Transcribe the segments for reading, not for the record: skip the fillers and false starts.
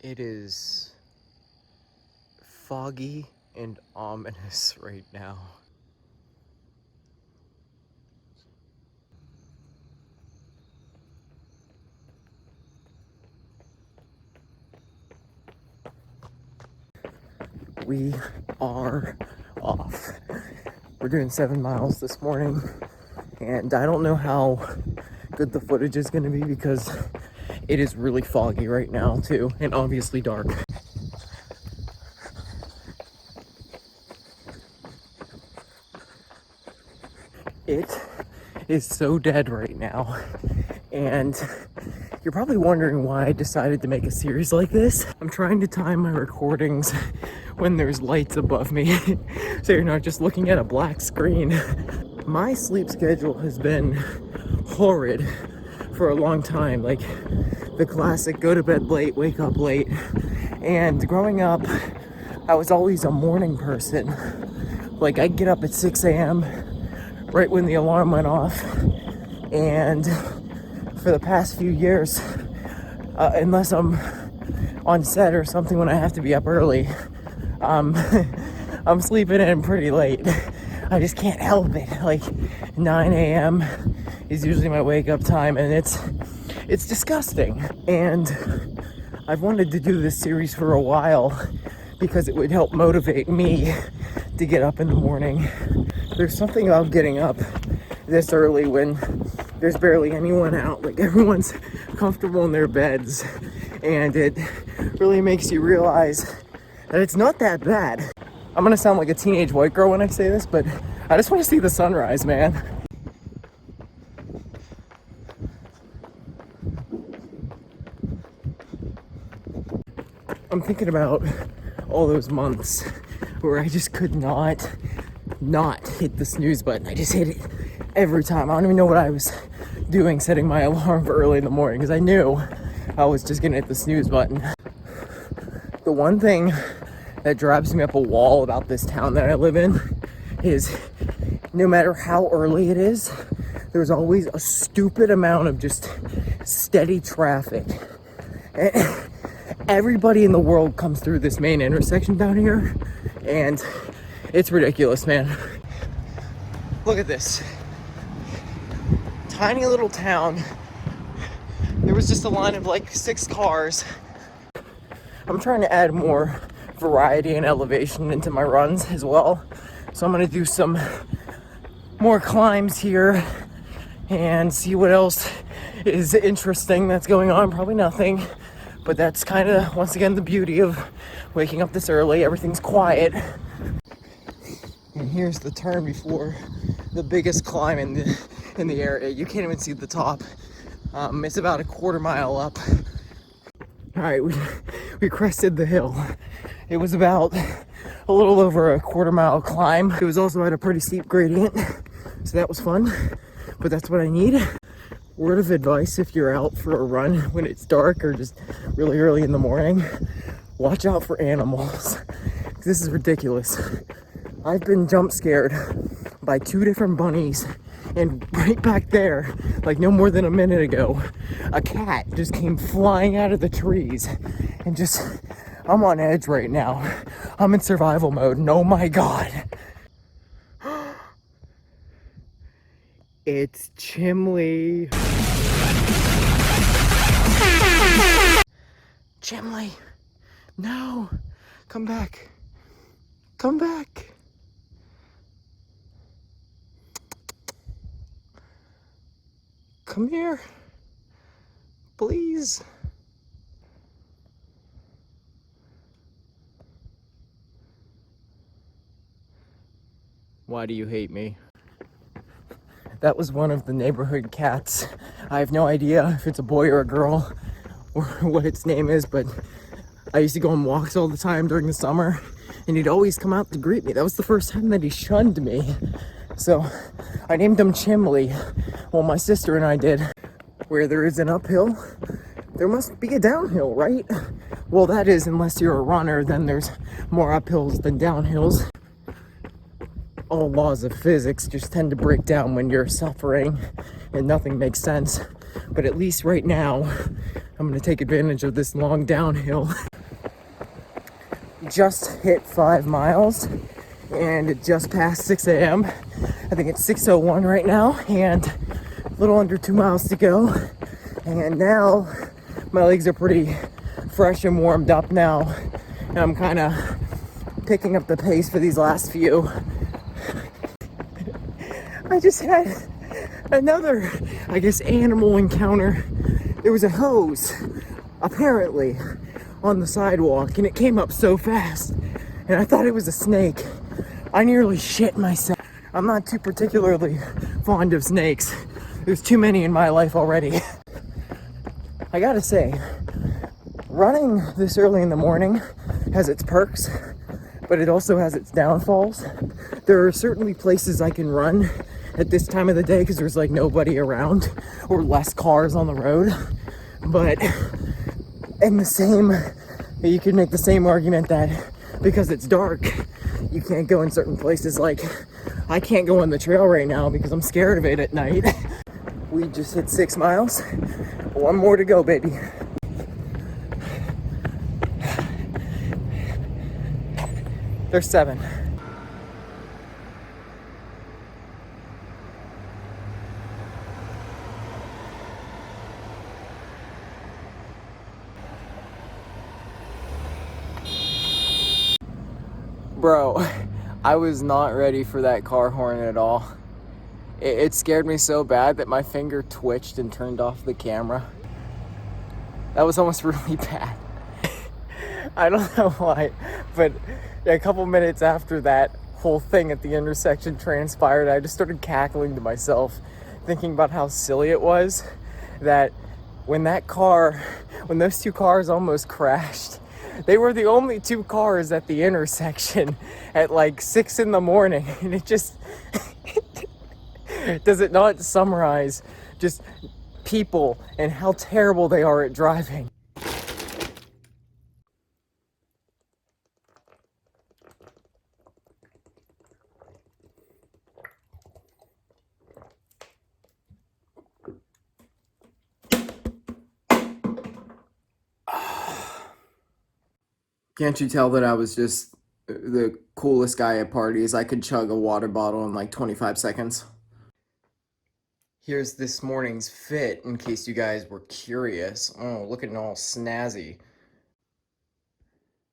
It is foggy and ominous right now. We are off. We're doing 7 miles this morning, and I don't know how good the footage is going to be because it is really foggy right now too, and obviously dark. It is so dead right now, and you're probably wondering why I decided to make a series like this. I'm trying to time my recordings when there's lights above me so you're not just looking at a black screen. My sleep schedule has been horrid for a long time, like the classic go to bed late, wake up late. And growing up, I was always a morning person. Like I'd get up at 6 a.m. right when the alarm went off, and for the past few years, unless I'm on set or something when I have to be up early, I'm sleeping in pretty late. I just can't help it. Like 9 a.m. is usually my wake up time, and it's disgusting. And I've wanted to do this series for a while because it would help motivate me to get up in the morning. There's something about getting up this early when there's barely anyone out, like everyone's comfortable in their beds, and it really makes you realize that it's not that bad. I'm gonna sound like a teenage white girl when I say this, but I just want to see the sunrise, man. I'm thinking about all those months where I just could not hit the snooze button. I just hit it every time. I don't even know what I was doing setting my alarm for early in the morning, because I knew I was just gonna hit the snooze button. The one thing that drives me up a wall about this town that I live in is no matter how early it is, there's always a stupid amount of just steady traffic. Everybody in the world comes through this main intersection down here, and it's ridiculous, man. Look at this. Tiny little town. There was just a line of like 6 cars. I'm trying to add more variety and elevation into my runs as well. So I'm gonna do some more climbs here and see what else is interesting that's going on. Probably nothing, but that's kind of, once again, the beauty of waking up this early. Everything's quiet. And here's the turn before the biggest climb in the area. You can't even see the top. It's about a quarter mile up. All right, we crested the hill. It was about a little over a quarter mile climb. It was also at a pretty steep gradient, so that was fun, but that's what I need. Word of advice if you're out for a run when it's dark or just really early in the morning, watch out for animals. This is ridiculous. I've been jump scared by 2 different bunnies, and right back there, like no more than a minute ago, a cat just came flying out of the trees, and just, I'm on edge right now. I'm in survival mode, and oh my God. It's Chimley. Chimley, no, come back, come back. Come here, please. Why do you hate me? That was one of the neighborhood cats. I have no idea if it's a boy or a girl or what its name is, but I used to go on walks all the time during the summer, and he'd always come out to greet me. That was the first time that he shunned me. So I named him Chimley. Well, my sister and I did. Where there is an uphill, there must be a downhill, right? Well, that is, unless you're a runner, then there's more uphills than downhills. All laws of physics just tend to break down when you're suffering and nothing makes sense. But at least right now, I'm gonna take advantage of this long downhill. just hit 5 miles and it just passed 6 a.m. I think it's 6:01 right now and a little under 2 miles to go. And now my legs are pretty fresh and warmed up now. And I'm kind of picking up the pace for these last few. I just had another, I guess, animal encounter. There was a hose, apparently, on the sidewalk, and it came up so fast, and I thought it was a snake. I nearly shit myself. I'm not too particularly fond of snakes. There's too many in my life already. I gotta say, running this early in the morning has its perks, but it also has its downfalls. There are certainly places I can run at this time of the day because there's like nobody around or less cars on the road. But in the same, you could make the same argument that because it's dark, you can't go in certain places. Like I can't go on the trail right now because I'm scared of it at night. We just hit 6 miles. 1 more to go, baby. There's 7. Bro, I was not ready for that car horn at all. It scared me so bad that my finger twitched and turned off the camera. That was almost really bad. I don't know why, but a couple minutes after that whole thing at the intersection transpired, I just started cackling to myself, thinking about how silly it was that when those 2 cars almost crashed, they were the only 2 cars at the intersection at like 6 in the morning, and it just does it not summarize just people and how terrible they are at driving? Can't you tell that I was just the coolest guy at parties? I could chug a water bottle in like 25 seconds. Here's this morning's fit, in case you guys were curious. Oh, looking all snazzy.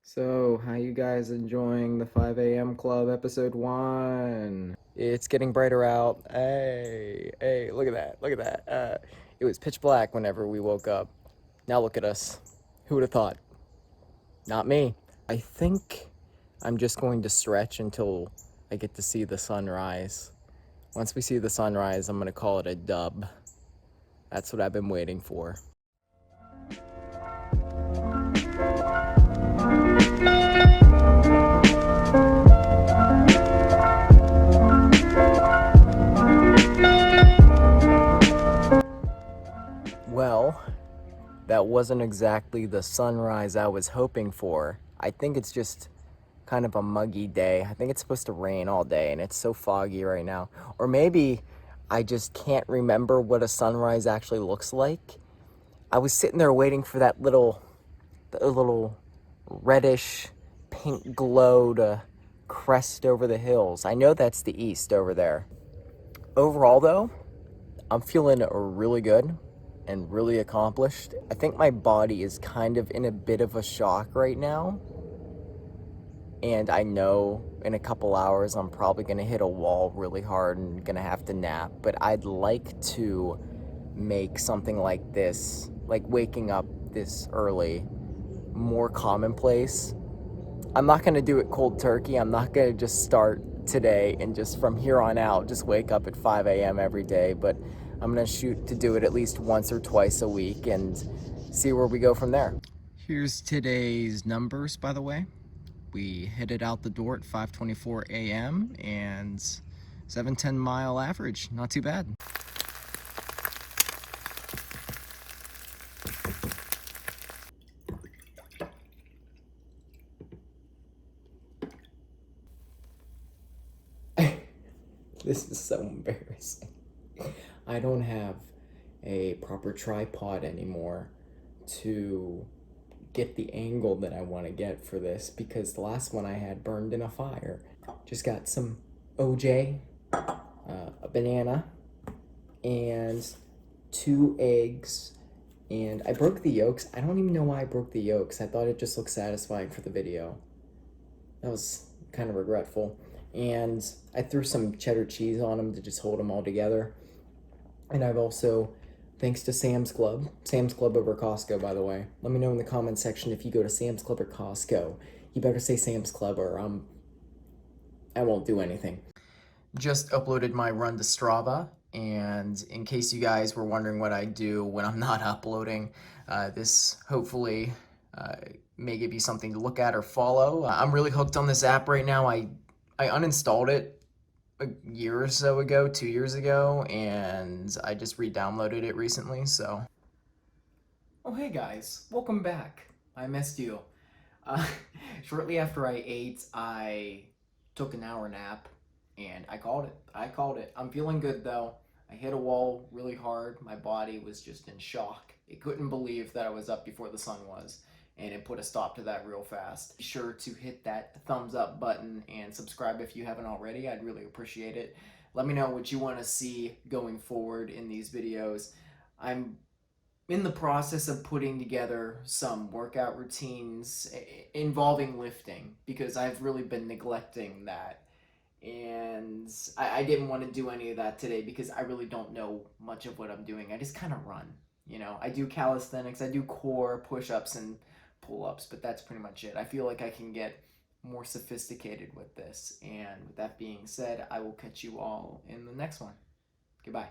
So, how you guys enjoying the 5 a.m. Club episode 1? It's getting brighter out. Hey, look at that. It was pitch black whenever we woke up. Now look at us. Who would have thought? Not me. I think I'm just going to stretch until I get to see the sunrise. Once we see the sunrise, I'm going to call it a dub. That's what I've been waiting for. Well, that wasn't exactly the sunrise I was hoping for. I think it's just kind of a muggy day. I think it's supposed to rain all day and it's so foggy right now. Or maybe I just can't remember what a sunrise actually looks like. I was sitting there waiting for that little reddish pink glow to crest over the hills. I know that's the east over there. Overall though, I'm feeling really good and really accomplished. I think my body is kind of in a bit of a shock right now. And I know in a couple hours I'm probably gonna hit a wall really hard and gonna have to nap. But I'd like to make something like this, like waking up this early, more commonplace. I'm not gonna do it cold turkey. I'm not gonna just start today and just from here on out just wake up at 5 a.m. every day. But I'm gonna shoot to do it at least once or twice a week and see where we go from there. Here's today's numbers, by the way. We headed out the door at 5:24 a.m. and 7:10 mile average. Not too bad. This is so embarrassing. I don't have a proper tripod anymore to get the angle that I want to get for this because the last one I had burned in a fire. Just got some OJ, a banana, and 2 eggs. And I broke the yolks. I don't even know why I broke the yolks. I thought it just looked satisfying for the video. That was kind of regretful. And I threw some cheddar cheese on them to just hold them all together. And I've also, thanks to Sam's Club over Costco, by the way. Let me know in the comment section if you go to Sam's Club or Costco. You better say Sam's Club or I won't do anything. Just uploaded my run to Strava, and in case you guys were wondering what I do when I'm not uploading, this hopefully may give you something to look at or follow. I'm really hooked on this app right now. I uninstalled it a year or so ago, 2 years ago, and I just re-downloaded it recently, so. Oh hey guys, welcome back. I missed you. Shortly after I ate, I took an hour nap, and I called it. I'm feeling good though. I hit a wall really hard. My body was just in shock. It couldn't believe that I was up before the sun was, and it put a stop to that real fast. Be sure to hit that thumbs up button and subscribe if you haven't already. I'd really appreciate it. Let me know what you want to see going forward in these videos. I'm in the process of putting together some workout routines involving lifting because I've really been neglecting that. And I didn't want to do any of that today because I really don't know much of what I'm doing. I just kind of run. You know, I do calisthenics, I do core push-ups and pull-ups, but that's pretty much it. I feel like I can get more sophisticated with this. And with that being said, I will catch you all in the next one. Goodbye.